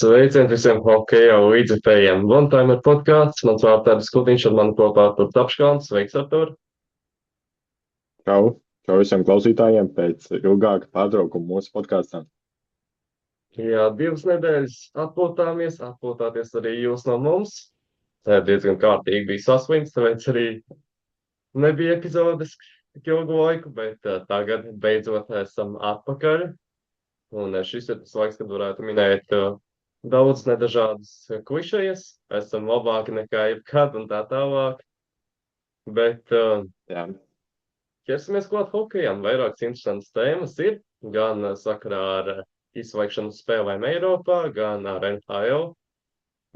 Sveicien visiem hokeja līdzekļiem. One Time ir podkāsts. Mans vārds ir Skutiņš, un man kopā ir Arturs Tapškāns. Sveiks, Artur! Čau, čau visiem klausītājiem pēc ilgāka pārtraukuma mūsu podkāstā. Jā, 2 nedēļas atpūtāties arī jūs no mums. Diezgan kārtīgi bija saslims, tāpēc arī nebija epizodes tik ilgu laiku, bet tagad beidzot esam atpakaļ. Un šis ir tas laiks, kad varētu minēt daudz nedažādas klišejas. Esam labāki nekā jebkad un tā tālāk. Bet Jā, ķersimies klāt hokejam. Vairākas interesantas tēmas ir gan sakarā ar izslēgšanu spēlēm Eiropā, gan ar NHL,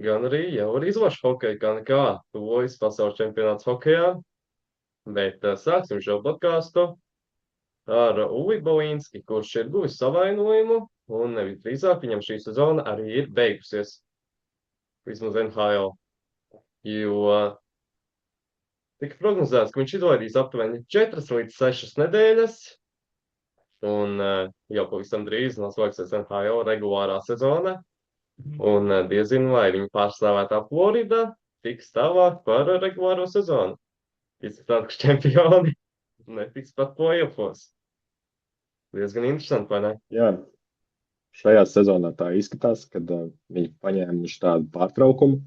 gan arī jau ar izlašu hokeju, kā nekā tuvojas pasaules čempionāts hokejā. Bet sāksim šo podkāstu ar Uvi Bolīnski, kurš ir guvis savainojumu, un drīzāk viņam šī sezona arī ir beigusies. Vismaz NHL. Jo tika prognozēts, ka viņš izlaidīs aptuveni 4 līdz 6 nedēļas, un jau pavisam drīz noslēgsies NHL regulārā sezona. Un diezinu, vai viņa pārstāvētā Florida tiks tālāk par regulāro sezonu. Izskatās, ka čempioni netiks pat playoffos. Diezgan interesanti, vai ne? jā, šajā sezonā tā izskatās, kad viņi paņēmuši tādu pārtraukumu.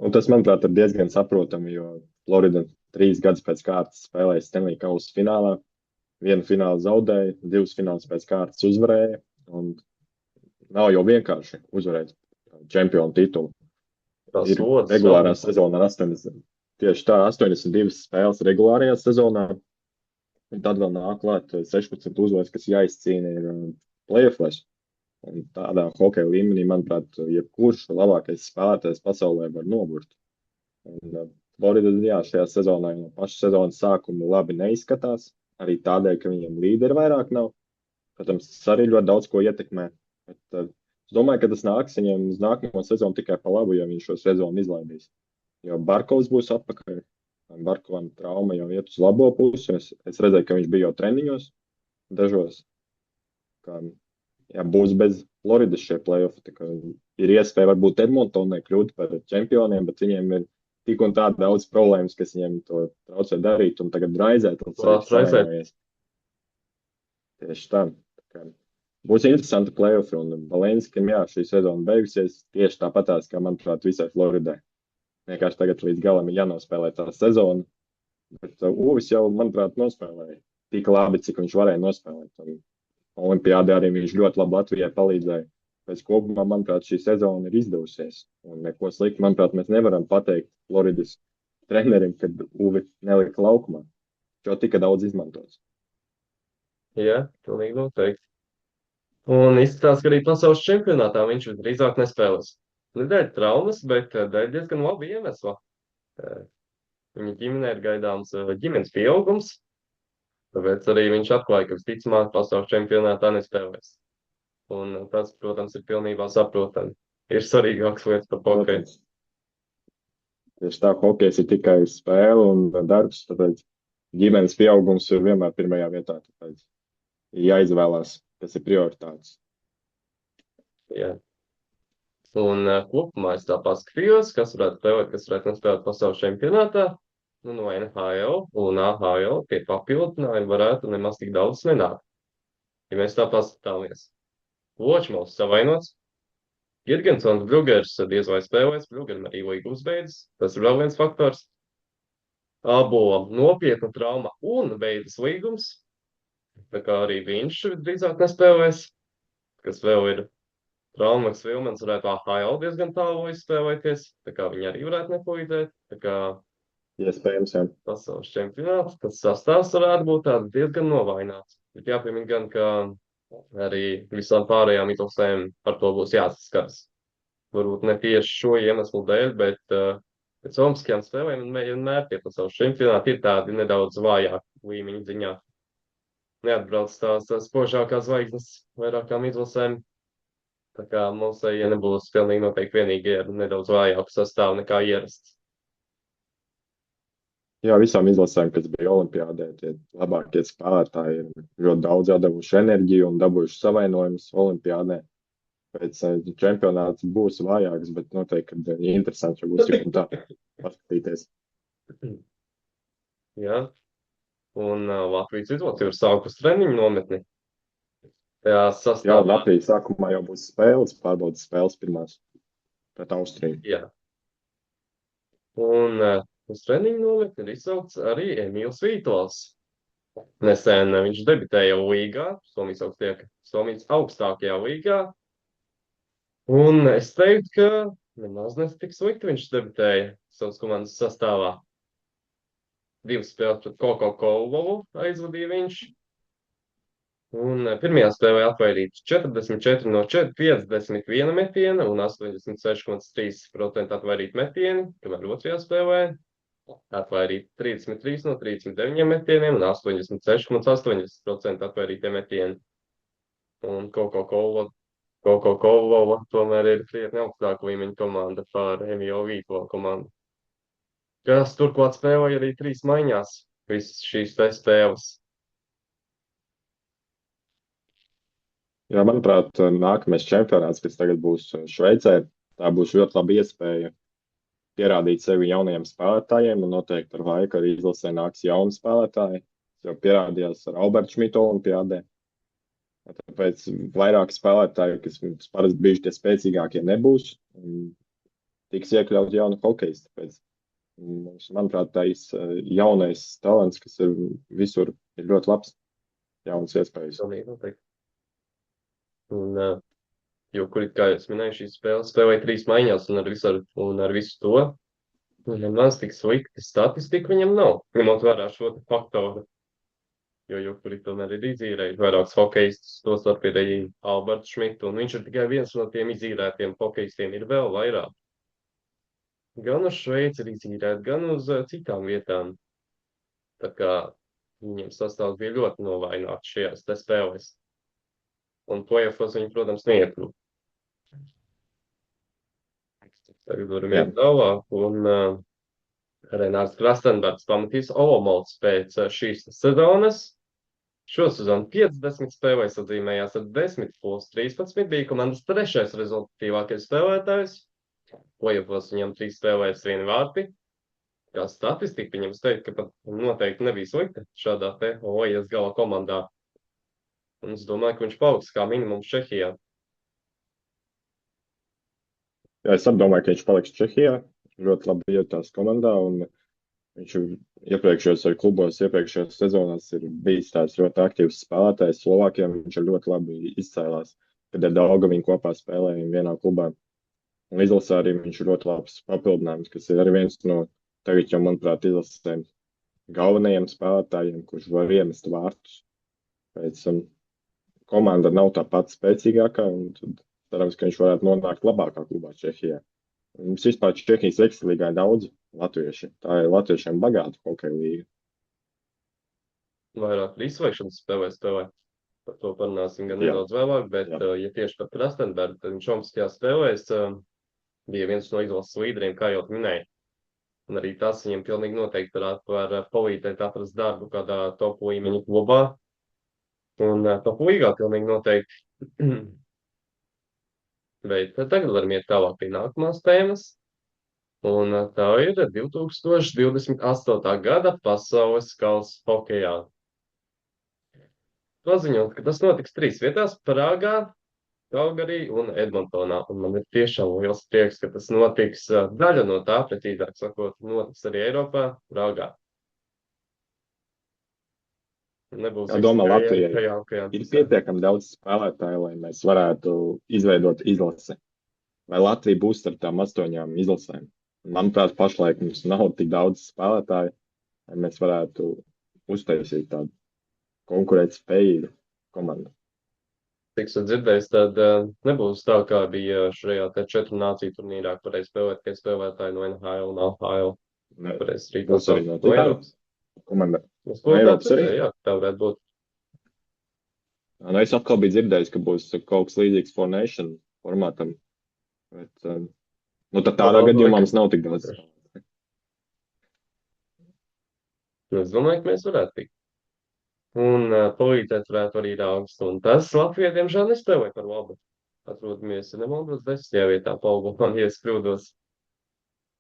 Un tas, manuprāt, ir diezgan saprotami, jo Florida 3 gadus pēc kārtas spēlēja Stanley Kausa finālā. 1 finālu zaudēja, 2 finālus pēc kārtas uzvarēja. Un nav jau vienkārši uzvarēt čempionu titulu. Tas Ir lods, regulārā sezonā 80, tieši tā, 82 spēles regulārajā sezonā. Un tad vēl nāk klāt 16 uzvaras, kas jāizcīna ir playoffs. Un tādā hokeja līmenī, manuprāt, jebkurš labākais spēlētājs pasaulē var nogurt. Un Florida, jā, šajā sezonā no paša sezonas sākuma labi neizskatās. Arī tādēļ, ka viņiem līderi vairāk nav. Protams, tas arī ļoti daudz ko ietekmē. Bet es domāju, ka tas nāks viņiem uz nākamo sezonu tikai pa labu, ja viņš šo sezonu izlaidīs. Jo Barkovs būs atpakaļ. Barkovam trauma jau iet uz labo pusi. Es redzēju, ka viņš bija jau treniņos dažos. Ka, jā, būs bez Floridas šie play-offi. Tā kā ir iespēja varbūt Edmontonai kļūt par čempioniem, bet viņiem ir tik un tā daudz problēmas, kas viņiem to traucē darīt un tagad raizēt. Un raizēt. Tieši tā. Tā kā būs interesanti play-offi un Balenskam, jā, šī sezona beigusies tieši tāpatās, kā, manuprāt, visai Floridai. Vienkārši tagad līdz galam ir jānospēlē tā sezona. Bet Uvis jau, manuprāt, nospēlēja tik labi, cik viņš varēja nospēlēt. Un Olimpiādē arī viņš ļoti labi Latvijai palīdzēja. Pēc kopumā, manuprāt, šī sezona ir izdevusies. Un neko sliktu, manuprāt, mēs nevaram pateikt Floridas trenerim, kad Uvi nelika laukumā. Jo tika daudz izmantots. Jā, pilnīgi noteikti. Un izskatās, ka arī pasaules čempionātā viņš drīzāk nespēlēs. Ne dēļ traumas, bet dēļ diezgan labi iemesla. Viņa ģimenē ir gaidāms ģimenes pieaugums, tāpēc arī viņš atklāja, ka visticamāk pasaules čempionātā nespēlēs. Un tas, protams, ir pilnībā saprotami. Ir svarīgāks lietas par hokeju. Protams. Tieši tā, hokejs ir tikai spēle un darbs, tāpēc ģimenes pieaugums ir vienmēr pirmajā vietā. Tāpēc ir jāizvēlās, kas ir prioritāts. Jā. Un kopumā es tā paskatījos, kas varētu spēlēt, kas varētu nespēlēt pasaules čempionātā. Nu, no NHL un AHL tie papildinājumi varētu nemaz tik daudz nenākt. Ja mēs tā paskatāmies. Ločmovs savainots. Girgensons Brugers diez vai spēlēs, Brugeram arī līga uzbeidzas. Tas ir vēl viens faktors. Abo nopietna trauma un beidzas līgums. Tā kā arī viņš drīzāk nespēlēs, kas vēl ir. Traumaks Vilmans varētu AHL diezgan tālu izspēlēties, tā kā viņi arī varētu nepalīdzēt. Tā kā Iespējams, jā. pasaules čempionāts, tas sastāvs varētu būt tāds diezgan novaināts. Bet jāpiemina gan, ka arī visām pārējām izlasēm par to būs jāsaskars. Varbūt ne tieši šo iemeslu dēļ, bet pēc olimpiskajām spēlēm vienmēr tie pasaules čempionāti ir tādi nedaudz vājāk līmeņa ziņā. Neatbrauc tās spožākās zvaigznes vairākām izlasēm. Tā kā mums ja nebūs pilnīgi noteikti vienīgi ar nedaudz vājāku sastāvu nekā ierasts. Jā, visām izlasēm, kas bija Olimpiādē, tie labākie spēlētāji ir ļoti daudz devuši enerģiju un dabūjuši savainojumus Olimpiādē. Pēc čempionāts būs vājāks, bet noteikti, ka interesanti jau būs tik un tā paskatīties. Jā, un Latvijas izlase ir sākus treniņu nometni. Tajā Jā, sastāvā, Latvijas sākumā jau būs spēles, pārbaudas spēles pirmās pret Austriju. jā. Un uz treniņu nometni ir izsaukts arī Emīls Vītols. Nesen viņš debitēja līgā, Somijas augstākajā līgā. Un es teiktu, ka nemaz netik slikti viņš debitēja savas komandas sastāvā. 2 spēles pret Coca-Cola aizvadīja viņš. Un pirmajā spēlē atvairīts 44 no 51 metiena un 86,3% atvairīt metieni, kamēr otrajā spēlē atvairīt 33 no 39 metieniem un 86,8% atvairītie metieni. Un Coca-Cola tomēr ir krietni augstāka līmeņa komanda par Emīlu Vītolu komandu, kas turklāt spēlēja arī 3 maiņās visas šīs te spēles. Jā, manuprāt, nākamais čempionāts, kas tagad būs Šveicē, tā būs ļoti laba iespēja pierādīt sevi jaunajiem spēlētājiem, un noteikti ar laiku arī izlasē nāks jauni spēlētāji, jau pierādījās ar Albertu Šmitu olimpiādē. Tāpēc vairāk spēlētāji, kas parasti bijuši tie spēcīgākie, nebūs, un tiks iekļaut jauni hokeisti. Tāpēc, manuprāt, tais jaunais talants, kas ir visur, ir ļoti labs, jaunas iespējas. Pilnīgi noteikti. Un, jo, kur, kā jūs minēju, šīs spēles spēlēja 3 maiņās un ar visu to, nemaz tik slikti statistika viņam nav, ņemot vērā šo faktoru. Jo kuri tomēr ir izīrējuši vairākus hokeistus, tos starp ir arī Alberts Šmits, un viņš ir tikai viens no tiem izīrētiem hokeistiem, ir vēl vairāk. Gan uz Šveici ir izīrēt, gan uz citām vietām. Tā kā viņiem sastāvs bija ļoti novājināts šajās te spēlēs. Un play-offos viņi, protams, neiekļuva. Tagad varam iet tālāk, un Renārs Krastenbergs pamatīs Olomouc pēc šīs sezonas. Šo sezonu 50 spēlēs atzīmējās ar 10+13, bija komandas 3. rezultatīvākais spēlētājs. Play-offos viņam 3 spēlēs 1 vārti. Kā statistika viņam teikt, ka pat noteikti nebija slikta šādā te Ojas gala komandā. Un es domāju, ka viņš paliks kā minimums Čehijā. Jā, es domāju, ka viņš paliks Čehijā. Ļoti labi ietās komandā, un viņš iepriekšējos ar klubos, iepriekšējos sezonās ir bijis tāds ļoti aktīvs spēlētājs. Slovākiem viņš ir ļoti labi izcēlās, kad ar Daugaviņu kopā spēlējām vienā klubā. Un izlasē arī viņš ir ļoti labs papildinājums, kas ir arī viens no tagad jau, manuprāt, izlasēm galvenajiem spēlētājiem, kurš var iemest vārtus. Pēc komanda nav tā pati spēcīgākā, un tad cerams, ka viņš varētu nonākt labākā klubā Čehijā. Mums vispār Čehijas ekstralīgā ir daudz latvieši. Tā ir latviešiem bagāta hokeja līga. Vairāk izslēgšanas spēlē. Par to parunāsim gan nedaudz vēlāk, bet ja tieši par Krastenbergu, tad viņš olimpiskajās spēlēs bija viens no izlases līderiem, kā jau minēju. Un arī tas viņam pilnīgi noteikti var palīdzēt atrast darbu kādā top līmeņa klubā. Un top līgā pilnīgi noteikti. Bet tagad varam iet tālāk pie nākamās tēmas. Un tā ir 2028. gada pasaules kausa hokejā. Paziņot, ka tas notiks 3 vietās - Prāgā, Kalgarī un Edmontonā. Un man ir tiešām liels prieks, ka tas notiks daļa no tā, precīzāk sakot, notiks arī Eiropā, Prāgā. Nebūs Domā, Latvijai ir ir pietiekami daudz spēlētāju, lai mēs varētu izveidot izlasi. Vai Latvija būs ar tām 8 izlasēm? Manuprāt, pašlaik mums nav tik daudz spēlētāju, lai mēs varētu uztaisīt tādu konkurētspējīgu komandu. Cik esmu dzirdējis, tad nebūs tā, kā bija šajā 4 nāciju turnīrā, kur varēja spēlēt tie spēlētāji no NHL un AHL. Varēs arī Būs arī no Eiropas komanda. Eiropas arī? Jā, tā varētu būt. Es atkal biju dzirdējis, ka būs kaut kas līdzīgs For Nation formātam. Bet, tad tādā gadījumā mums nav tik daudz. Es domāju, ka mēs varētu tikt. Un palīdzēt varētu arī Rāgst. Un tas Latvijai, diemžēl, nespēlē par labu. atrodamies, ja nemaldos, 10. vietā paaugumā, ja es kļūdos.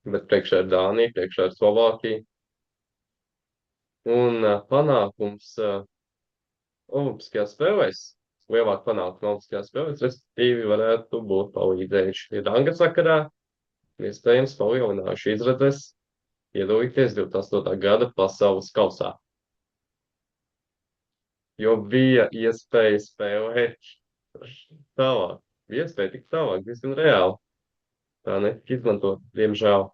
Bet priekšā ir Dānija, priekšā ir Slovākija. Un panākums Olimpiskajās spēlēs, lielāka panākuma Olimpiskajās spēlēs, respektīvi varētu būt palīdzējuši ranga sakarā, iespējams palielinājuši izredzes piedalīties 28. gada pasaules kausā. Jo bija iespēja spēlēt tālāk. Bija iespēja tikt tālāk, diezgan reāli. Tā netika izmantot, diemžēl.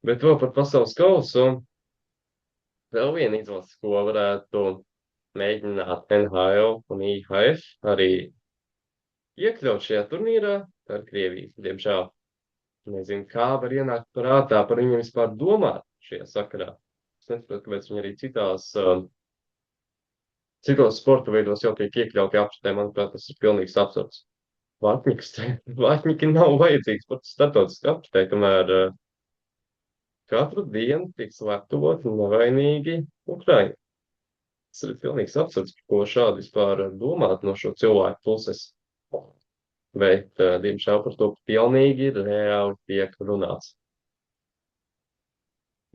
Bet vēl par pasaules kausu. Vēl viena izlase, ko varētu mēģināt NHL un IHF arī iekļaut šajā turnīrā, tā ir Krievija, diemžēl. Nezinu, kā var ienākt prātā par viņiem vispār domāt šajā sakarā. Es nesaprotu, kāpēc viņi arī citos sporta veidos jau tiek iekļauti apritē. Manuprāt, tas ir pilnīgs absurds. Vatņiki nav vajadzīgs pat starptautiski apritē, kamēr katru dienu tiek slepkavoti nevainīgi Ukraiņi. Tas ir pilnīgs absurds, par ko šādi vispār domāt no šo cilvēku puses. Bet, diemžēl, par to pilnīgi reāli tiek runāts.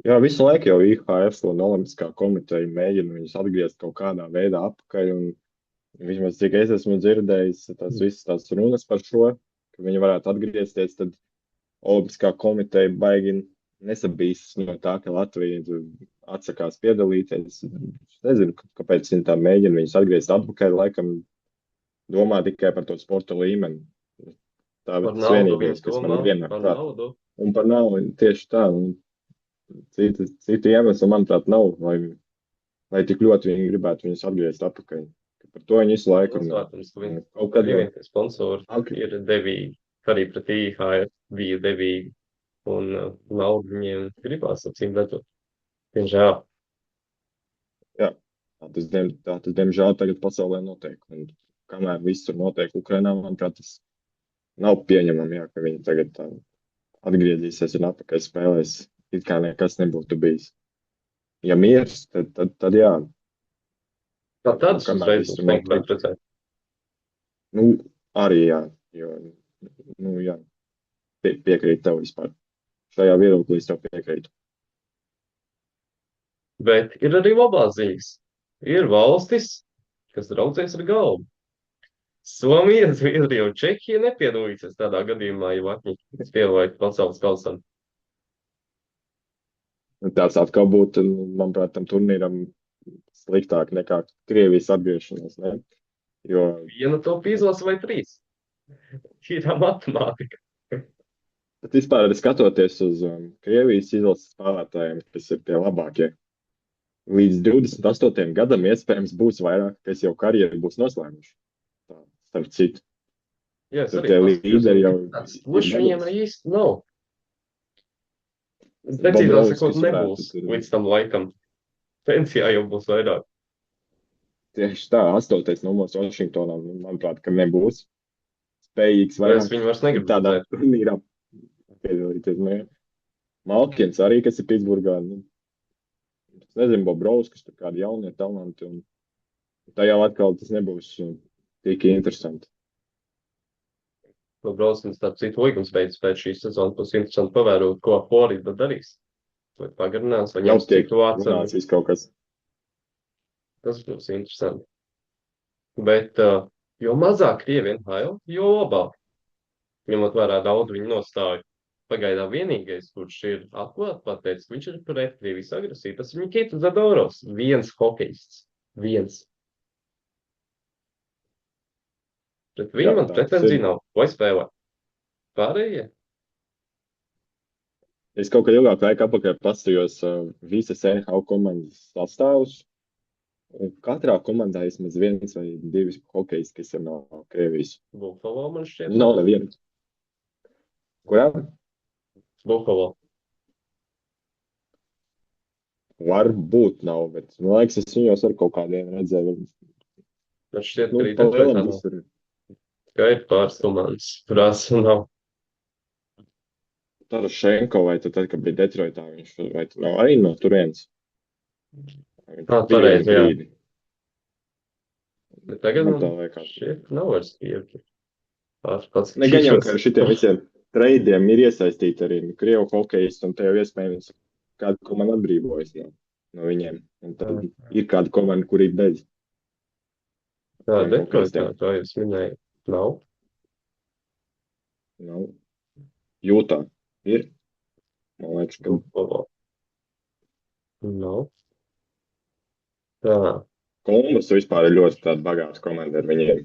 Jā, visu laiku jau IHF un Olimpiskā komiteja mēģina viņus atgriezt kaut kādā veidā atpakaļ. Un vismaz, cik es esmu dzirdējis, tās visas tās runas par šo, ka viņi varētu atgriezties, tad Olimpiskā komiteja baigi nesabīstas no tā, ka Latvija atsakās piedalīties. Es nezinu, kāpēc viņi tā mēģina viņus atgriezt atpakaļ, laikam domā tikai par to sporta līmeni. Tā ir tas vienīgais, kas man vienmēr prāt. Un par naudu tieši tā. Un citu iemeslu, manuprāt, nav, lai tik ļoti viņi gribētu viņus atgriezt atpakaļ. Par to viņi visu laiku runā. Kaut kad sponsori ir devīgi, arī pret IHF bija devīgi. Un naudu viņiem gribās, acīm redzot. Diemžēl. Jā, tas diemžēl tagad pasaulē notiek. Un kamēr viss tur notiek Ukrainā, manuprāt, tas nav pieņemami, jā, ka viņi tagad atgriezīsies un atpakaļ spēlēs, it kā nekas nebūtu bijis. Ja miers, tad jā. Tādas uzreiz negribētu redzēt. Nu, arī jā, jo, jā, piekrīt tev vispār. Šajā viedoklī es tev piekrītu. Bet ir arī labās ziņas. Ir valstis, kas draudzēs ar galvu. Somija, Zviedrija un Čehija nepiedalīsies tādā gadījumā, ja Vatņiki spēlēt pasaules kausam. Tāds atkal būtu, manuprāt, tam turnīram sliktāk nekā Krievijas atgriešanās, ne? Jo... Viena top izlase vai 3. Ir matemātika. Bet vispār arī skatoties uz Krievijas izlases spēlētājiem, kas ir tie labākie, līdz 28. gadam iespējams būs vairāk, kas jau karjeru būs noslēguši. Tā, starp citu. Jā, es arī līderi jau... Kurš viņiem īsti nav? Es precīzāk sakot, nebūs līdz tam laikam. Pensijā jau būs vairāk. Tieši tā, 8. numurs Vašingtonā, manuprāt, ka nebūs spējīgs vairāk. Viņi vairs negrib tādā turnīrā piedalīties. Malkins arī, kas ir Pitsburgā. Es nezinu, Bobrovskis, tur kādi jaunie talanti. Un tajā atkal tas nebūs tik interesanti. Bobrovskis, starp citu, līgums beidzas pēc šīs sezonas. Būs interesanti pavērot, ko Florida darīs. Vai pagarinās, vai ņems citu runāts kaut kas. Tas būs interesanti. Bet jo mazāk Krievi NHL, jo labāk. Ņemot vērā daudz viņu nostāju. Pagaidām vienīgais, kurš ir atklāti pateicis, viņš ir pret Krievijas agresiju. Tas ir Nikita Zadorovs. Viens hokejists. Viens. Pret viņu man pretenzija nav. Vai spēlē? Pārējie? Es kaut kā ilgāk laiku apakaļ paskatījos visas NHL komandas sastāvus. Un katrā komandā vismaz viens vai divi hokejisti, kas ir no Krievijas. Buffalo man šķiet. Nav neviena. Kurā? Buffalo. Varbūt nav, bet man liekas, es viņos ar kaut kādiem redzēju. Man šķiet, ka arī Detroitā nav. Kā ir pāris komandas, kurās nav. Tarašenko vai tad, kad bija Detroitā, viņš vai nav arī no turienes? Pareizi, jā. Bet tagad Man man tā liekas. šķiet nav vairs Krievi. Pats Gan jau, ka skatīšos. šitiem visiem treidiem ir iesaistīti arī Krievu hokejisti, un te jau iespējams kāda komanda atbrīvojas no viņiem. Un tad ir kāda komanda, kur ir bez Tā tiem Detroitā, hokeistiem. kā jūs minējāt, nav. Nu, Jūtā ir. Man liekas, ka Buffalo. Nav. Tā. Kolumbus vispār ir ļoti tāda bagāta komanda ar viņiem.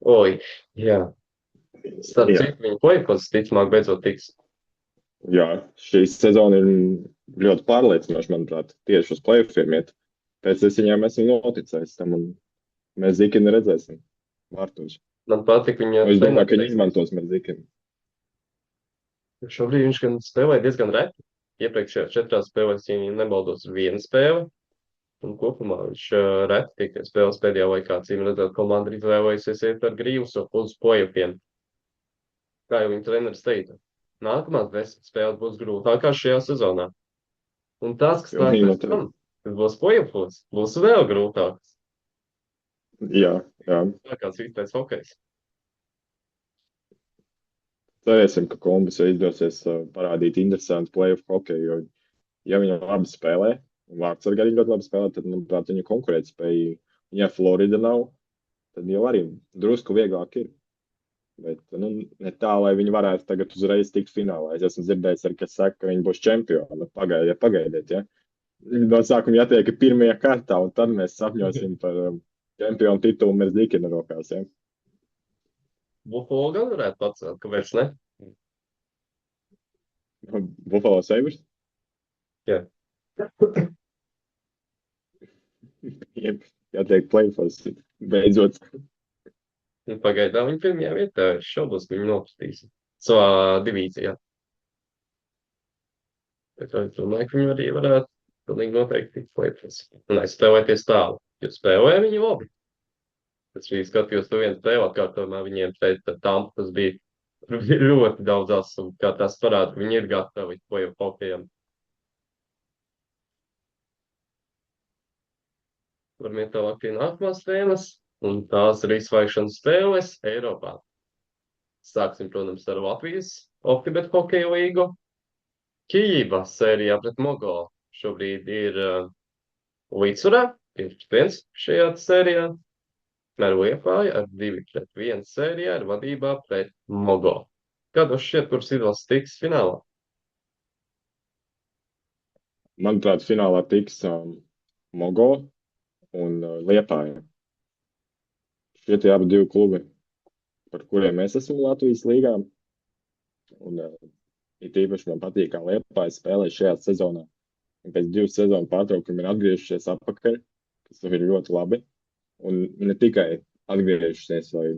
Oi, jā. Starp Jā. citu, viņa play-offs ticamāk beidzot tiks. Jā, šī sezona ir ļoti pārliecinoša, manuprāt, tieši uz play-offiem iet. Pēc es viņiem esmu noticējis tam, un mēs Zikinu redzēsim vārtos. Man patīk viņa Es domāju, ka viņi treneris. izmantos mēs Zikinu. Šobrīd viņš gan spēlē diezgan reti. Iepriekšējās 4 spēlēs, ja nebaldos, ir 1 spēle. Un kopumā viņš reti tikai spēles pēdējā laikā, cīm redzēt, komanda ir izvēlējusies iet ar Grīvus uz play-offiem. Kā jau viņa treneris teica, nākamās 10 spēles būs grūtākās šajā sezonā. Un tas, kas Jo nāk viņi pēc tam, kas būs play-offos, būs vēl grūtāks. Jā, jā. Tā kāds īstais hokejs. Cerēsim, ka Kolumbusai izdosies parādīt interesantu play-off hokeju, jo, ja viņi labi spēlē, un Vārtsargi arī ļoti labi spēlē, tad, manuprāt, viņu konkurētspēja, ja Florida nav, tad jau arī drusku vieglāk ir. Bet ne tā, lai viņi varētu tagad uzreiz tikt finālā. Es esmu dzirdējis, arī, kas saka, ka viņi būs čempioni. Pagaidiet, ja. No sākuma jātiek pirmajā kārtā, un tad mēs sapņosim par čempionu titulu mēs Zikina rokās. Ja. Buffalo gan varētu pacelt, kāpēc ne? Buffalo Sabres? Jā. Jātiek play-offs beidzot. Pagaidām viņa pirmajā vietā, es šaubos, ka viņa nokritīs savā divīzijā. Bet es domāju, ka viņi arī varētu pilnīgi noteikti tikt play-offs. Un aizspēlēties tālu, jo spēlē viņi labi. Es arī skatījos to vienu spēli atkārtojumā, viņiem teica, Tampa tas bija ļoti daudz asu, kā tas parāda, ka viņi ir gatavi play-off hokejam. Varam iet tālāk pie nākamās tēmas, un tās ir izsvaigšanas spēles Eiropā. Sāksim, protams, ar Latvijas Optibet hokeja līgu. Kijība sērijā pret Mogo šobrīd ir līdzsvarā, 5-1 šajā sērijā. Ar Liepāju ar 2-1 sērijā ir vadībā pret Mogo. Kādos šķiet, kuras izlases tiks finālā? Manuprāt, finālā tiks Mogo un Liepāja. Šie tie abi divi klubi, par kuriem mēs esam Latvijas līgā. Un it īpaši man patīk, kā Liepāja spēlē šajā sezonā. Un pēc 2 sezonu pārtraukumiem ir atgriežušies atpakaļ, kas ir ļoti labi. Un ne tikai atgriežušies, lai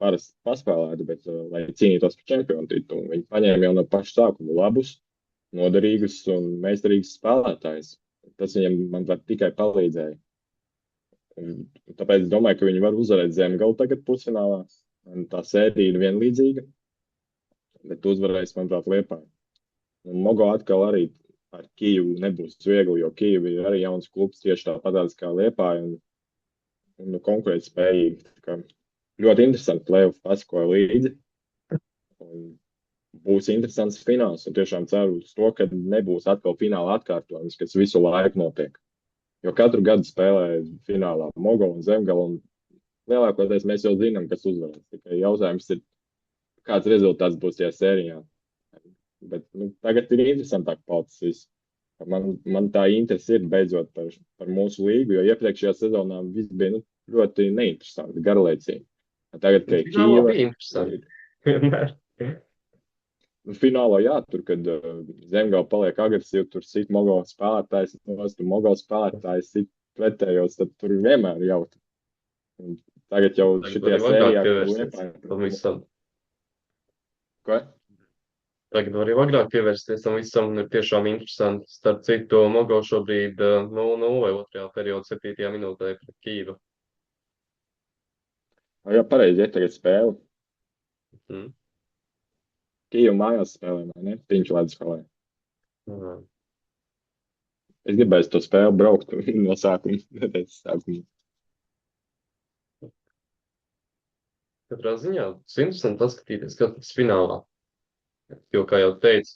parasti paspēlētu, bet lai cīnītos par čempionu titulu. Viņi paņēma jau no paša sākuma labus, noderīgus un meistarīgus spēlētājus. Tas viņiem, manuprāt, tikai palīdzēja. Un tāpēc es domāju, ka viņi var uzvarēt Zemgalu tagad pusfinālā. Un tā sērija ir vienlīdzīga, bet uzvarēs, manuprāt, Liepāja. Un Mogo atkal arī ar Kijevu nebūs viegli, jo Kijeva ir arī jauns klubs tieši tāpat kā Liepāja un konkurēt spējīgi. Ļoti interesanti play-off pasakoja līdzi. Un būs interesants fināls. Un tiešām ceru uz to, ka nebūs atkal fināla atkārtojums, kas visu laiku notiek. Jo katru gadu spēlē finālā Mogo un Zemgala. Un lielākoties mēs jau zinām, kas uzvarēs. Tikai jautājums ir, kāds rezultāts būs tajā sērijā. Bet tagad ir interesantāk palicis viss. Man tā interese ir beidzot par mūsu līgu, jo iepriekšējā sezonā viss bija ļoti neinteresanti, garlaicīgi. Tagad, kad Kijeva bija interesanti. Finālā, jā, tur, kad Zemgala paliek agresīvi, tur sit Mogo spēlētājs, Mogo spēlētājs sit pretējos, tad tur vienmēr jaut. Un tagad jau šitajā sērijā, kur Liepāja. Ko? Tagad var jau agrāk pievērsties tam visam, un ir tiešām interesanti. Starp citu, Mogo šobrīd 0-0 otrajā periodā 7. minūtē pret Kijevu. Jā, pareizi, ja tagad spēle. Mm. Kijeva mājās spēlē, vai ne? Viņš lēdz spēlē. Mm. Es gribēju to spēli braukt no sākuma. Katrā ziņā tas interesanti paskatīties, kas tas finālā. Jo, kā jau teicu,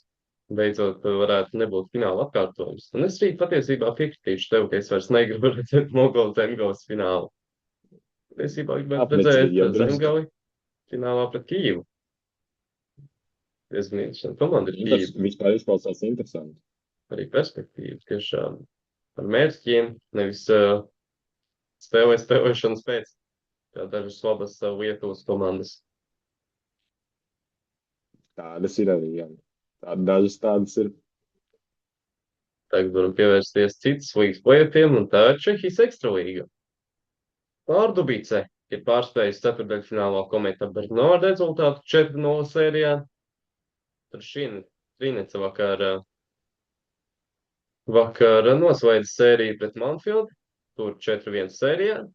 beidzot varētu nebūt fināla atkārtojums. Un es arī patiesībā piekritīšu tev, ka es vairs negribu redzēt Mogols Zemgavas finālu. Patiesībā gribētu redzēt Apnicīgi, drusku. Zemgavi finālā pret Kijivu. Diezgan interesanti. Komanda ir Tas Kijeva. vispār izklausās interesanti. Arī perspektīva tiešām ar mērķiem, nevis spēlēšanas pēc. Kā dažas labas Lietuvas komandas. Tādas ir arī, jā. Dažas tādas ir. Tagad varam pievērsties citas līgas plētiem, un tā ir Čehijas ekstralīga. Pārdubice ir pārspējusi ceturtdaļfinālā Kometa Brno ar rezultātu 4-0 sērijā. Tad Šīneca vakar noslēdza sēriju pret Manfield, tur 4-1 sērijā.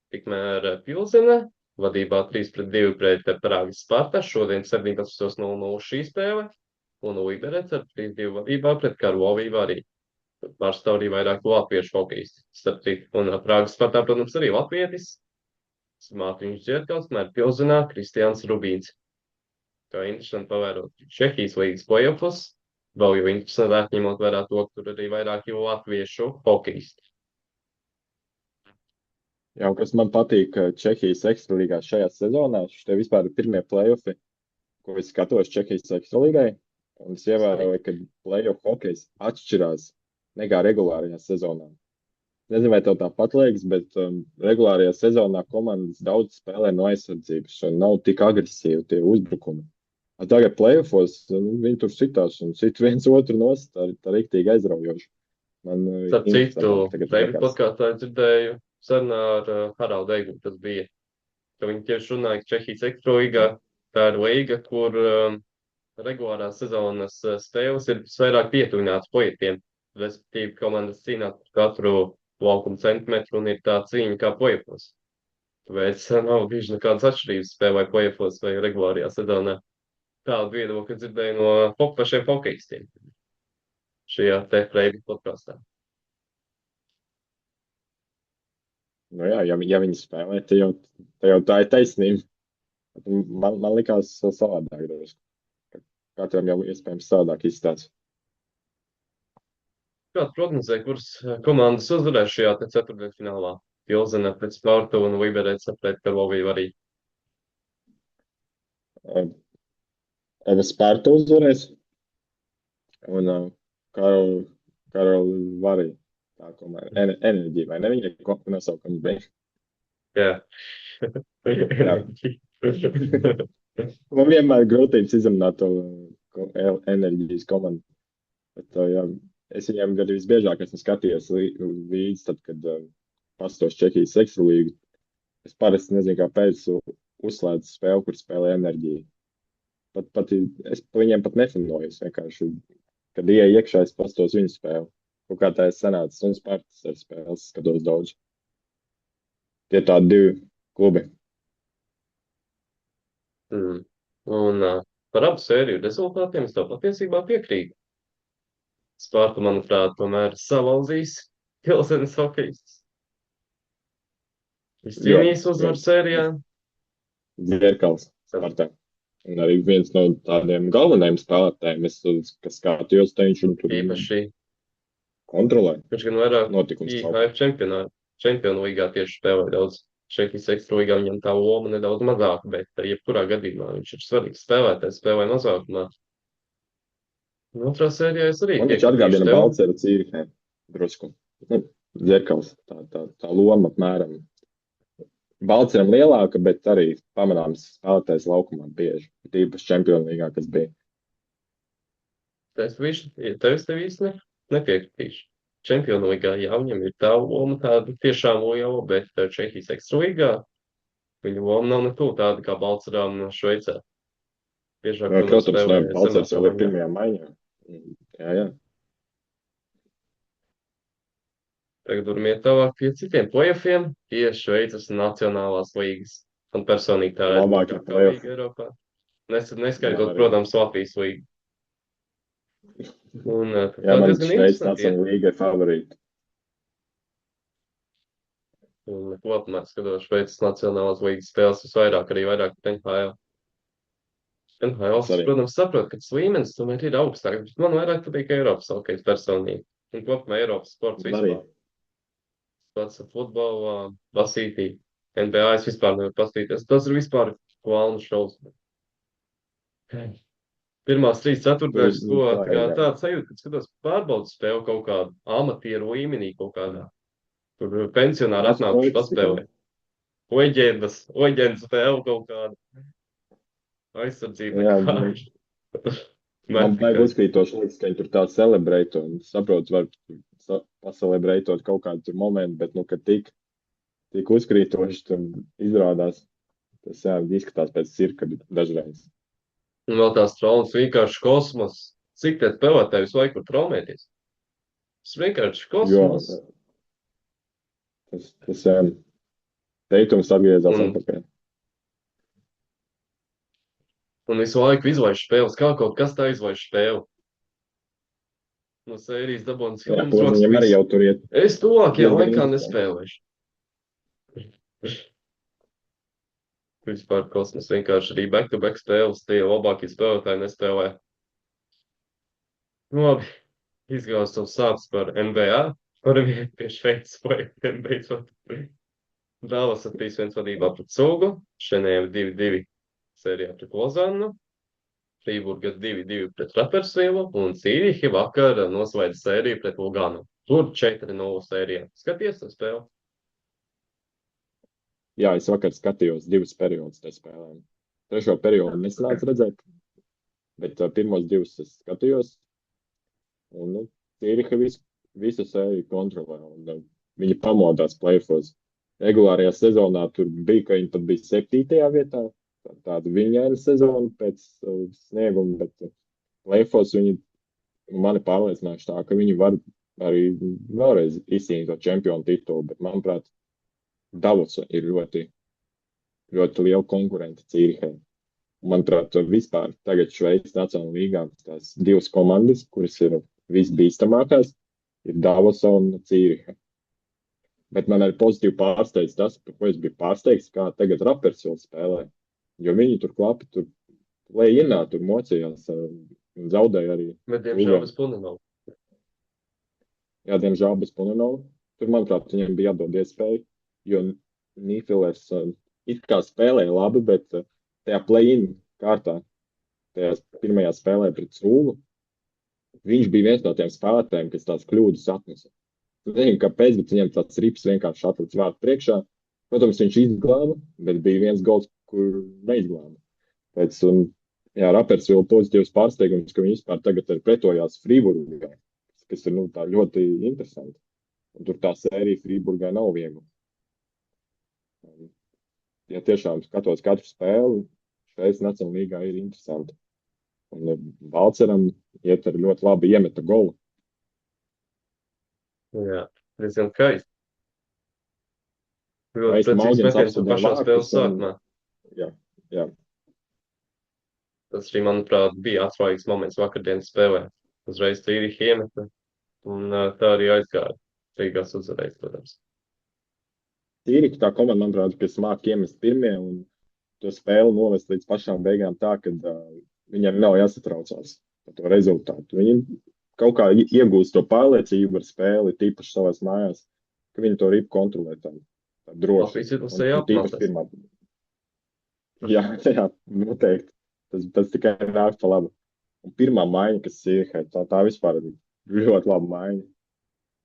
Tikmēr Pilsene vadībā 3-2 pret Prāgas Sparta, šodien 17:00 šī spēle, un Liberec ar 3-2 vadībā pret Karlovību arī. Pārstāv arī vairāk latviešu hokejisti. Starp citu, un Prāgas Spartā, protams, arī latvietis. Mārtiņš Dzierkals, mēr Pilsenā Kristiāns Rubīns. Kā interesanti pavērot Čehijas līgas play-offs, vēl jau interesanti ņemot vērā to, ka tur arī vairāk jau latviešu hokejisti. Jā, kas man patīk Čehijas ekstralīgā šajā sezonā, šie vispār ir pirmie play-offi, ko es skatos Čehijas ekstralīgai, un es ievēroju, ka play-off hokejs atšķirās nekā regulārajā sezonā. Nezinu, vai tev tāpat liekas, bet regulārajā sezonā komandas daudz spēlē no aizsardzības un nav tik agresīvi tie uzbrukumi. Tagad play-offos viņi tur sitās un sit viens otru nost, tā riktīgi aizraujoši. Starp citu, David podkāstā dzirdēju sarunā ar Haraldu Eigu, tas bija, ka viņi tieši runāja, ka Čehijas ekstralīgā tā ir līga, kur regulārās sezonas spēles ir vairāk pietuvinātas play-offiem, respektīvi komandas cīnās par katru laukuma centimetru un ir tā cīņa kā play-offos. Tāpēc nav bijuši nekādas atšķirības spēlē play-offos vai regulārajā sezonā. Tādu viedokli dzirdēju no pašiem hokejistiem šajā te Reibi podkāstā. Nu jā, ja viņi spēlē, tad jau tā ir taisnība. Man likās savādāk drusku. Katram jau iespējams savādāk izstāsta. Kāds prognozē, kuras komandas uzvarēs šajā te ceturtdaļfinālā? Pilsene pret Spartu un Libereca pret Karlovību arī. Sparta uzvarēs un Karlovība arī. Tā komanda enerģija, vai ne? Viņa ir nosaukums bija. Jā. Man vienmēr grūtības izrunāt to enerģijas komandu. Bet, jā, es viņiem arī visbiežāk esmu skatījies līdz tad, kad pastos Čehijas ekstralīgu. Es parasti nezinu, kāpēc uzslēdzu spēli, kur spēlē enerģiju. Es viņiem pat nefinojos vienkārši. Kad ieeja iekšā, es pastos viņu spēli. Kaut kā tā es sanācis un Spartas ar spēles skatos daudz. Tie tādi divi klubi. Un par abu sēriju rezultātiem es tev patiesībā piekrītu. Sparta, manuprāt, tomēr savaldīs Pilsenes hokejistus. Viņš cīnījās uzvaru sērijā. Dzierkals Spartā. Un arī viens no tādiem galvenajiem spēlētājiem, kas skatījos, te viņš tur īpaši kontrolē. Viņš gan vairāk notikums IHF čempionu līgā tieši spēlē daudz. Čehijas ekstralīgā viņam tā loma nedaudz mazāka, bet jebkurā gadījumā viņš ir svarīgs spēlētājs, spēlē mazākumā. Un otrā sērijā es arī man viņš atgādina Balceru Cīrihē drusku. Dzierkals, tā loma apmēram. Balceram lielāka, bet arī pamanāms spēlētājs laukumā bieži. Tīpaši čempionu līgā, kas bija. Tev īsti nepiekritīšu. Čempionu līgā, jā, viņam ir tā loma tāda tiešām liela, bet Čehijas ekstralīgā viņa loma nav netū tāda kā Balceram Šveicē. Protams, Balcers jau ir pirmajā maiņā. Jā. Tagad varam iet tālāk pie citiem play-offiem, pie Šveices nacionālās līgas. Un personīgi tā ir labākā play-off Eiropā. Neskaitot, protams, Latvijas līgu. Un, jā, man Šveices nacionālā līga ir favorīta. Un kopumā skatos Šveices Nacionālās līgas spēles visvairāk, arī vairāk par NHL. NHL, Es arī. protams, saprotu, ka tas līmenis tomēr ir augstāks, bet man vairāk patīk Eiropas hokejs personīgi. Un kopumā Eiropas sports Man arī. vispār. Pats futbolā, basītī, NBA es vispār nevaru pastīties. Tas ir vispār klaunu šovs. Pirmās trīs ceturtdaļas, ko tā kā Baigā. tāda sajūta, kad skatos pārbaudas spēli kaut kādu amatieru līmenī, kaut kādā. Tur pensionāri Mazu atnākuši puikas tikai. paspēlēt. Leģendas spēle kaut kāda. Aizsardzība Jā, nekāda. man baigi uzkrītoši liekas, ka viņi tur tā celebrēto un saprotu, var paselebrētot kaut kādu tur momentu, bet, nu, ka tik uzkrītoši tur izrādās, tas, jā, izskatās pēc cirka dažreiz. Un vēl tās traumas vienkārši kosmos. Cik tie spēlētāji visu laiku var traumēties? Tas vienkārši Jo, kosmos. tas jā, teikums atgriezās Mm. atpakaļ. Un visu laiku izlaiž spēles. Kā kaut kas tā izlaiž spēli. No sērijas dabūnas Jā, filmas. protams, viņam arī jau tur iet. Es tuvākajā diezgan laikā interesanti. nespēlēšu. Vispār kosmos vienkārši arī back-to-back spēles. Tie labākie spēlētāji nespēlē. Nu, labi, izgāzu savu sāpes par NBA. Varam iet pie Šveices projektiem beidzot. Dāvas ar 3-1 vadībā pret Cūgu. Ženēva 2-2 sērijā pret Lozannu. Frīburga 2-2 pret Rappersvilu. Un Cīrihi vakar noslēdz sēriju pret Luganu. Tur 4-0 sērijā. Skaties to spēli. Jā, es vakar skatījos 2 periodus te spēlēm. Trešo periodu nesanāca redzēt, bet pirmos 2 es skatījos. Un, nu, Cīriha visu sēriju kontrolē. Un, viņi pamodās play-offos. Regulārajā sezonā tur bija, ka viņi pat bija 7. vietā. Tāda viņaina sezona pēc snieguma, bet play-offos viņi mani pārliecinājuši tā, ka viņi var arī vēlreiz izcīnīt to čempionu titulu, bet, manuprāt, Davosa ir ļoti, ļoti liela konkurence Cīrihai. Manuprāt, vispār tagad Šveices Nacionālajā līgā tās 2 komandas, kuras ir visbīstamākās, ir Davosa un Cīriha. Bet man arī pozitīvi pārsteidz tas, par ko es biju pārsteigts, kā tagad Rappersville spēlē. Jo viņi tur klapi, tur lejinā, tur mocījās un zaudēja arī. Bet, diemžēl, bez Puninovu. Jā, diemžēl bez Puninovu. Tur, manuprāt, viņiem bija jādod iespēju, jo Nīfilers it kā spēlēja labi, bet tajā play-in kārtā, tajā pirmajā spēlē pret Cūgu, viņš bija viens no tiem spēlētājiem, kas tās kļūdas atnesa. Nezinu, kāpēc, bet viņam tāds rips vienkārši atlicis vārtu priekšā. Protams, viņš izglāba, bet bija viens gols, kur neizglāba. Pēc, jā, Rappersville pozitīvs pārsteigums, ka viņi vispār tagad ir pretojās Frīburgai, kas ir, nu, tā ļoti interesanti. Un tur tā sērija Frīburgai nav viegla. Ja tiešām skatos katru spēli, Šveices Nacionālajā līgā ir interesanti. Un Balceram iet ar ļoti labi iemeta golu. Jā, diezgan kaisti. Ļoti Kaisti precīzi Mauģins metiens un apstādē pašā spēles vārtus un- sākumā. Jā. Tas arī, manuprāt, bija atslēgas moments vakardienas spēlē. Uzreiz Cīrihi iemeta. Un tā arī aizgāja. Beigās uzvarēja, protams. Cīriha tā komanda, manuprāt, kas māk iemest pirmie un to spēli novest līdz pašām beigām tā, ka viņam nav jāsatraucās par to rezultātu. Viņi kaut kā iegūst to pārliecību ar spēli, tīpaši savās mājās, ka viņi to ripu kontrolē tā droši. Latvijas izlasē Un tīpaši jāapmācās. pirmā. Jā, noteikti. Tas tikai nāk pa labu. Un pirmā maiņa, kas Cīrihai, tā vispār ir ļoti laba maiņa,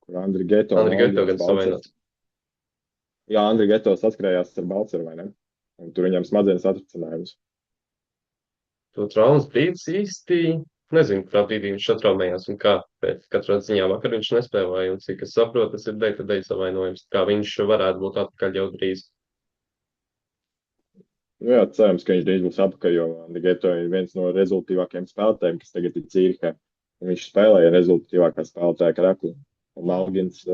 kur Andri Geto. Andri Geto gan savainots. Jā, Andri Geto saskrējās ar Balceru, vai ne? Un tur viņam smadzenes atricinājums. To traumas brīdis īsti nezinu, kurā brīdī viņš satraumējās un kā. Bet katrā ziņā vakar viņš nespēlēja. Un cik es saprotu, tas ir day-to-day savainojums. Kā viņš varētu būt atpakaļ jau drīz. Nu jā, cerams, ka viņš drīz būs atpakaļ, jo Andri Geto ir viens no rezultātīvākajiem spēlētājiem, kas tagad ir Cīrihā. Viņš spēlēja rezultātīvākā spēlētāja Kraklu. Un Malgins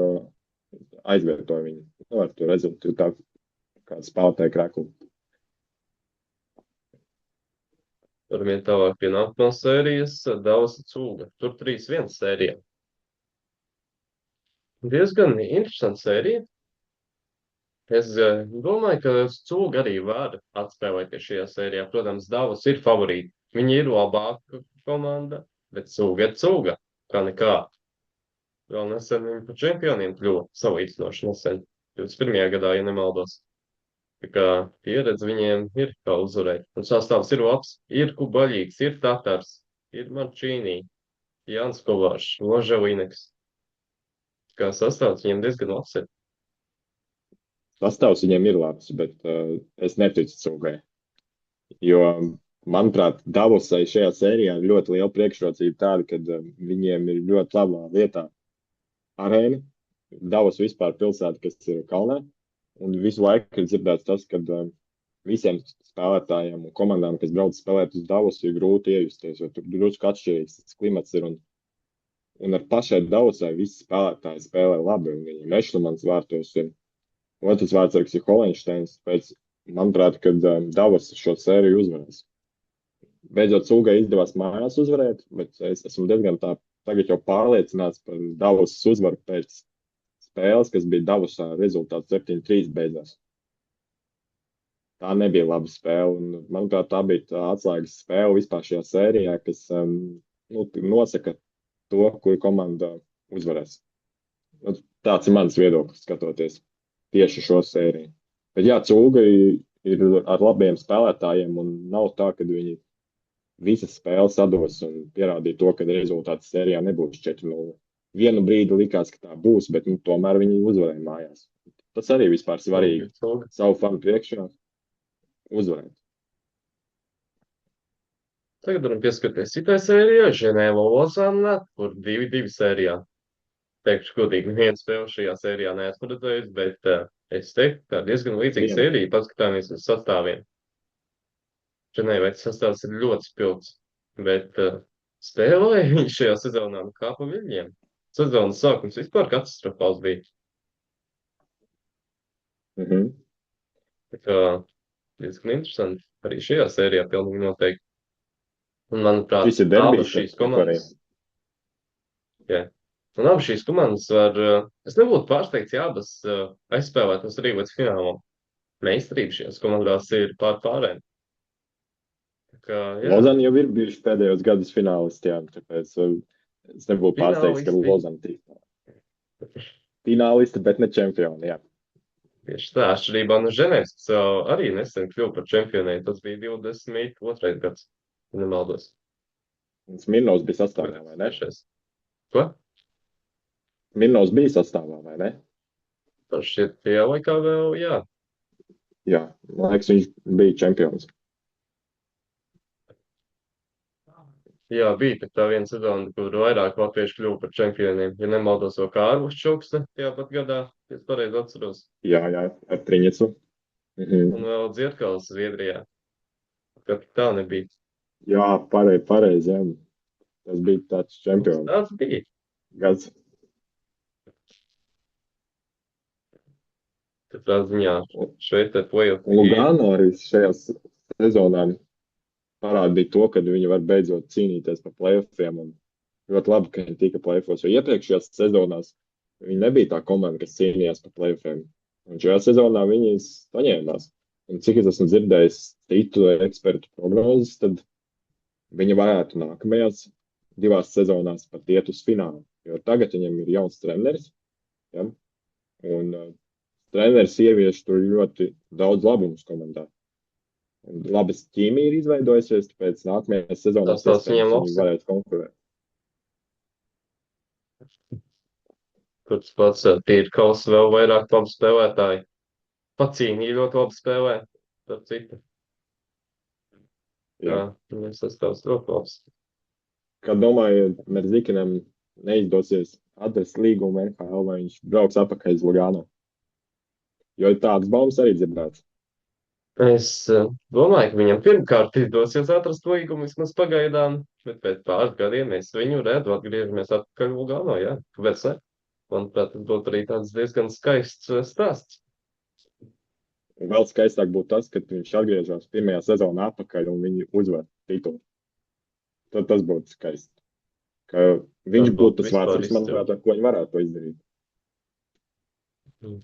aizvietoja viņu ar to rezultātu kā spēlētāja Kraklu. Turpiniet tālāk pie nākamās sērijas, Dallasa Cūga. Tur 3-1 sērijā. Diezgan interesanta sērija. Es domāju, ka Cūga arī var atspēlēties šajā sērijā. Protams, Davos ir favorīti. Viņi ir labāka komanda, bet Cūga ir Cūga. Kā nekā. Vēl nesen viņi par čempioniem kļuva salīdzinoši nesen. 21. gadā, ja nemaldos. Tā kā pieredze viņiem ir kā uzvarēt. Un sastāvs ir labs. Ir Kubaļīgs, ir Tatars, ir Marčīnī, Jānis Kovāšs, Loželineks. Kā sastāvs viņiem diezgan labs ir. Sastāvs viņiem ir labs, bet es neticu Cūgai. Jo, manuprāt, Davosai šajā sērijā ir ļoti liela priekšrocība tāda, ka viņiem ir ļoti labā vietā arēna. Davos vispār pilsēta, kas ir kalnā. Un visu laiku ir dzirdēts tas, ka visiem spēlētājiem un komandām, kas brauc spēlēt uz Davosu, ir grūti iejusties, jo tur drusku atšķirīgs tas klimats ir. Un ar pašai Davosai visi spēlētāji spēlē labi. Viņam Ešlimans vārtos ir otrs vārdsargs ir Holensteins. Pēc, manuprāt, kad Davos šo sēriju uzvarēs. Beidzot, Cūgai izdevās mājās uzvarēt, bet es esmu diezgan tagad jau pārliecināts par Davosas uzvaru pēc spēles, kas bija Davosā, rezultāts 7-3 beidzās. Tā nebija laba spēle, un, manuprāt, tā bija tā atslēgas spēle vispār šajā sērijā, kas nosaka to, kura komanda uzvarēs. Tāds ir mans viedoklis, skatoties tieši šo sēriju. Bet jā, Cūga ir ar labiem spēlētājiem, un nav tā, ka viņi visas spēles sados un pierādīja to, ka rezultāts sērijā nebūs 4-0. Vienu brīdi likās, ka tā būs, bet tomēr viņi uzvarēja mājās. Tas arī vispār svarīgi. Savu fanu priekšā uzvarēt. Tagad varam pieskarties citai sērijai, Ženēva Lozana, kur 2-2 sērijā. Teikšu, godīgi, nevienu spēli šajā sērijā neesmu redzējis, bet es teiktu, ka diezgan līdzīga sērija, paskatāmies uz sastāviem. Ženēvai sastāvs ir ļoti spilgts, bet spēlēja viņš šajā sezonā kā pa viļņiem. Sezonas sākums vispār katastrofāls bija. Tā kā diezgan interesanti. Arī šajā sērijā pilnīgi noteikti. Un, manuprāt, abas šīs komandas. Jā. Un abas šīs komandas var. Es nebūtu pārsteigts, ja abas aizspēlētos arī līdz finālam. Meistarība šajās komandās ir pārēm. Lozana jau ir bijuši pēdējos gadus finālistiem, tāpēc es nebūtu pārsteigts, ka Lozana tiks finālisti, bet ne čempioni, jā. Tieši tā, atšķirībā no Ženēvas, kas arī nesen kļuva par čempioniem. Tas bija 22. gads, ja nemaldos. Smirnovs bija sastāvā, vai ne? Ko? Smirnovs bija sastāvā, vai ne? Man šķiet, tajā laikā vēl, jā. Jā, man liekas, viņš bija čempions. Jā, bija tā viena sezona, kur vairāk latvieši kļuva par čempioniem. Ja nemaldos, vēl Kārlis Čukste tajā pat gadā, ja es pareizi atceros. Jā, ar Triņicu. Un vēl Dzierkals Zviedrijā. Kad tā nebija. Jā, pareizi, jā. Tas bija tāds čempions. Tas bija. Gads. Katrā ziņā šeit te play-off. Lugano arī šajā sezonā parādīja to, ka viņi var beidzot cīnīties par play-offiem. Un ļoti labi, ka viņi tika play-offos, jo iepriekšējās sezonās viņi nebija tā komanda, kas cīnījās par play-offiem. Un šajā sezonā viņi saņēmās. Un cik es esmu dzirdējis citu ekspertu prognozes, tad viņi varētu nākamajās 2 sezonās pat iet uz finālu. Jo tagad viņam ir jauns treneris. Ja? Un treneris ievieš tur ļoti daudz labumus komandā. Labas ķīmija ir izveidojusies, tāpēc nākamajās sezonās viņi varētu konkurēt. Kurš pats Tīrkals vēl vairāk labi spēlētāji. Pacīnī ļoti labi spēlē, par citu. Jā, viņam sastāvs ļoti labs. Kā domāju, Merzikinam neizdosies atrast līgumu NHL, vai viņš brauks atpakaļ uz Lugano? Jo tādas baumas arī dzirdēts. Es domāju, ka viņam pirmkārt izdosies atrast līgumu vismaz pagaidām, bet pēc pāris gadiem mēs viņu redzu, atgriežamies atpakaļ Lugano, jā. Kāpēc ne? Manuprāt, tas būtu arī tāds diezgan skaists stāsts. Vēl skaistāk būtu tas, ka viņš atgriežas pirmajā sezonā atpakaļ un viņi uzvar titulu. Tad tas būtu skaisti. Ka viņš būtu tas vārds, manuprāt, ar ko viņi varētu to izdarīt.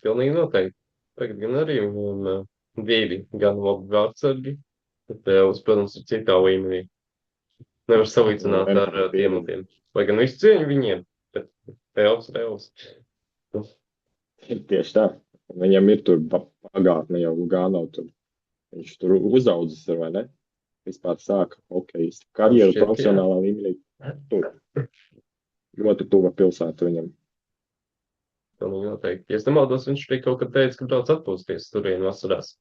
Pilnīgi noteikti. Tagad gan arī divi gan labi vārdsargi, bet Tēvs, protams, ir citā līmenī. Nevar salīdzināt ar NHL tiem pieredze. otiem. Lai gan visu cieņu viņiem, bet Tēvs. Tieši tā. Viņam ir tur pagātne jau Lugano. Viņš tur uzaudzis, vai ne? Vispār sāka hokejistu karjeru Šķiet, ka jā. profesionālā līmenī. Tur ļoti tuva pilsēta viņam. Pilnīgi noteikti. Ja es nemaldos, viņš arī kaut kad teica, ka brauc atpūsties turien vasarās.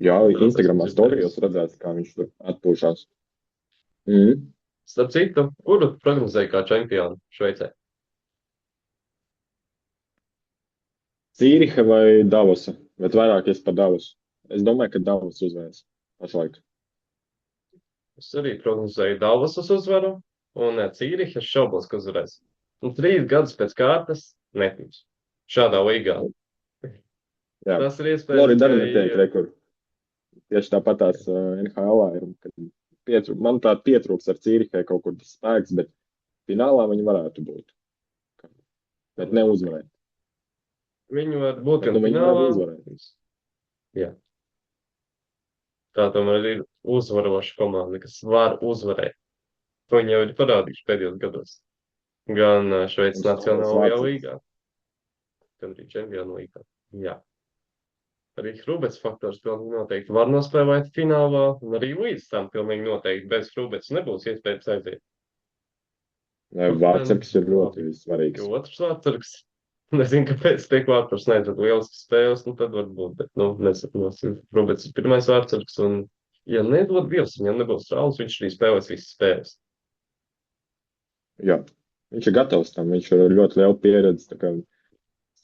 Jā, Protams, Instagramā tas ir storijos redzēts, kā viņš tur atpūšās. Mm. Starp citu, kuru tu prognozēji kā čempionu Šveicē? Cīrihe vai Davosa? Bet vairāk es par Davosu. Es domāju, ka Davos uzvarēs pašlaik. Es arī prognozēju Dallasas uzvaru, un Cīriha es šaubos, ka uzvarēs. Un 3 gadus pēc kārtas neticu. Šādā līgā. Jā. Tas ir iespējams, Florida arī netiek rekur. Tieši tāpatās NHL ir. Manuprāt, pietrūks ar Cīrihai kaut kur tas spēks, bet finālā viņi varētu būt. Bet neuzvarēt. Viņi var būt Bet, gan viņi finālā. var uzvarēt. Jā. Tā tomēr ir uzvaroša komanda, kas var uzvarēt. To viņi jau ir parādījuši pēdējos gados. Gan Šveices Un Nacionālajā Vācijas. līgā, gan arī Čempionu līgā. Jā. Arī Hrubets faktors pilnīgi noteikti var nospēlēt finālā, un arī līdz tam pilnīgi noteikti bez Hrubets nebūs iespējams aiziet. Vārtsargs ir ļoti svarīgs. Jo otrs vārtsargs, nezinu, kāpēc tiek vārtsargs neizved lielisks spēles, nu tad varbūt, bet, nesapnosim. Hrubets ir pirmais vārtsargs, un ja nedod Dievs, viņam nebūs traumas, viņš arī spēlēs visas spēles. Jā, viņš ir gatavs tam, viņš ir ļoti liela pieredze, tā kā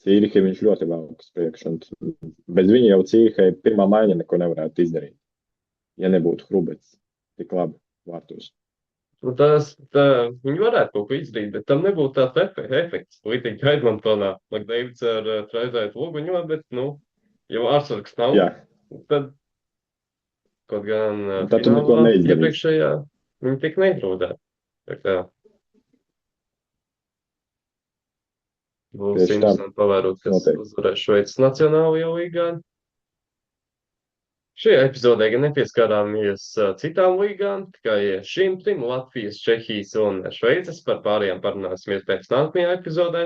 Cīrihi viņš ļoti velkas priekš, un bez viņa jau Cīrihai pirmā maiņa neko nevarētu izdarīt, ja nebūtu Hrubets tik labi vārtos. Nu, viņi varētu kaut ko izdarīt, bet tam nebūtu tāds efekts. Līdzīgi kā Edmontonā, McDavids ar traizētu loguņo, bet, ja vārtsargs nav, Jā, tad kaut gan tad tu neko neizdarīsi. iepriekšējā viņi tik neizrūdē. Tā kā būs Tieši tā. interesanti pavērot, kas Noteikti. uzvarēs Šveices Nacionālajā līgā. Šajā epizodē gan nepieskārāmies citām līgām, tikai šīm 3 Latvijas, Čehijas un Šveices, par pārējām parunāsimies pēc nākamajā epizodē.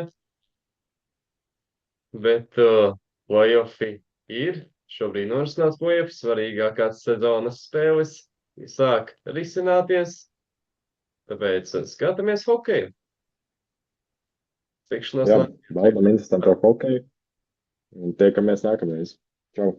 Bet play-offi ir, šobrīd norisinās play-offi, svarīgākās sezonas spēles sāk risināties, tāpēc skatāmies hokeju. Tikšanās Jā, nākamajā. baudam interesanto hokeju un tiekamies nākamreiz. Čau!